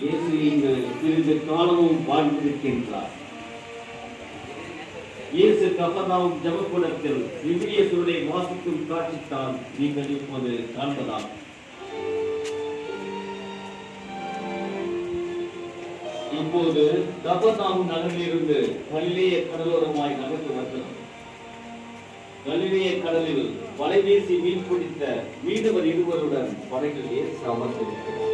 இயேசு இங்கு சிறிது காலமும் வாழ்ந்திருக்கின்றார். இயேசு கபர்நகூம் ஜெபக்கூடத்தில் விவிலிய சுருளை வாசிக்கும் காட்சித்தான் நீங்கள் இப்போது காண்பதாம். இப்போது கபர்நகூம் நகரிலிருந்து கலிலேய கடலோரமாய் நகர்ந்து வருகிறது. கலிலேய கடலில் வலை வீசி மீன் பிடித்த மீனவர் இருவருடன் படகில் இயேசு அமர்ந்திருக்கிறார்.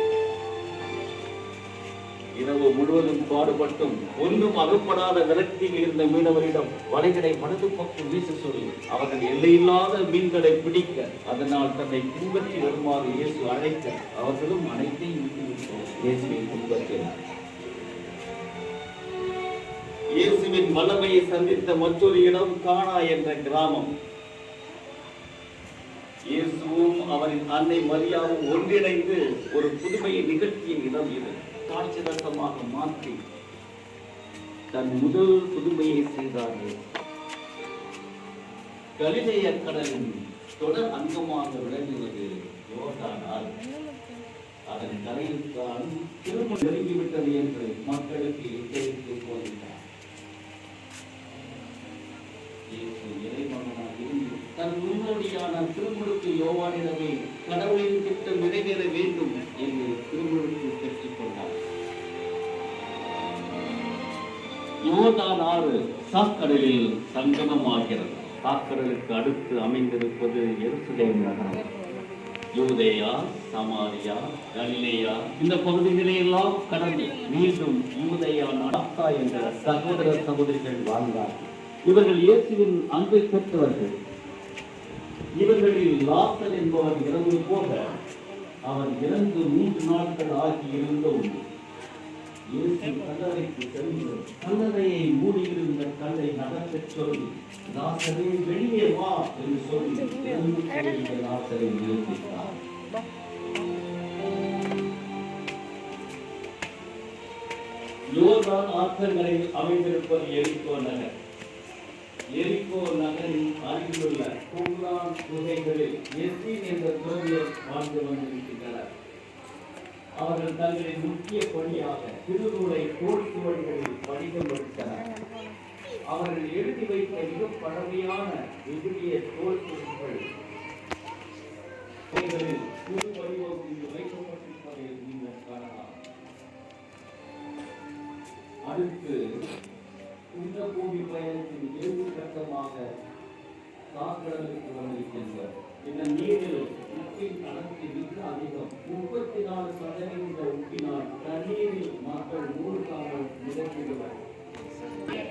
இரவு முழுவதும் பாடுபட்டும் ஒன்றும் அகப்படாத விரக்தியில் இருந்த மீனவரிடம் வலைகளை மனது பக்கம் வீச சொல்லி அவர்கள் எல்லையில்லாத மீன்களை பிடிக்க, அதனால் தன்னை பின்பற்றி வருமாறு இயேசு அழைக்க அவர்களும் அனைத்தையும் விட்டுவிட்டு இயேசுவை பின்பற்றினார். இயேசுவின் வல்லமையை சந்தித்த மற்றொரு இடம் கானா என்ற கிராமம். இயேசுவும் அவரின் அன்னை மரியாவும் ஒன்றிணைந்து ஒரு புதுமையை நிகழ்த்திய இடம் இது. காட்சிரசமாக மாற்றி தன் முதல் புதுமையை செய்தார்கள். கலிலேய கடலின் தொடர் அங்கமாக விளங்குவது யோர்தான் ஆறு. அதன் கரையில் தான் திருமணம் நெருங்கிவிட்டது என்று மக்களுக்கு எச்சரித்து போகிறார். தன் முன்னோடியான திருமுழுக்கு யோவானிடமே கடவுளின் திட்டம் நிறைவேற வேண்டும் என்று திருமுழுக்கு பெற்றுக் கொண்டார். யோர்தான் ஆறு சாக்கடலில் சங்கமமாகிறது. சாக்கடலுக்கு அடுத்து அமைந்திருப்பது எருசலேம் நகரம். யூதேயா, சமாரியா, கலிலேயா இந்த பகுதிகளையெல்லாம் கடந்து மீண்டும் யூதேயா நாட்டா என்ற சகோதர சகோதரிகள் வாழ்ந்தார்கள். இவர்கள் இயேசுவின் அன்பை பெற்றவர்கள். இவர்களில் லாசர் என்பவர் இறந்து போக அவர் இறந்து 3 நாட்கள் ஆகியிருந்தும் இயேசு கல்லறைக்கு சென்று கல்லறையை மூடியிருந்த கல்லை நகர்த்தச் சொல்லி, லாசரே வெளியே வா என்று சொல்லி இறந்து போயிருந்த லாசரை நிறுத்தினார். யோர்தான் ஆற்றங்கரையில் அமைந்திருப்பது எரிகோ நகர். எரிகோ நகரின் அருகிலுள்ள கும்ரான் குகைகளில் எஸ்ரீன் என்ற துறவியர் வாழ்ந்து வந்திருக்கின்றனர். அவர்கள் தங்களின் முக்கிய பணியாக திருநூலை தோல் சுவடிகளில் வடிவம் வைத்தனர். அவர்கள் எழுதி வைத்த மிக பழமையான விவிலிய தோல் சுவடிகள் புது வடிவத்தில் வைக்கப்பட்டிருப்பதை நீங்கள் காணலாம். அடுத்து இந்த பூமி பயணத்தின் இறுதி கட்டமாக சாக்கடலுக்கு வந்திருக்கின்றனர். இந்த நீரில் உப்பின் அடர்த்தி மிக அதிகம். 34% உப்பினால்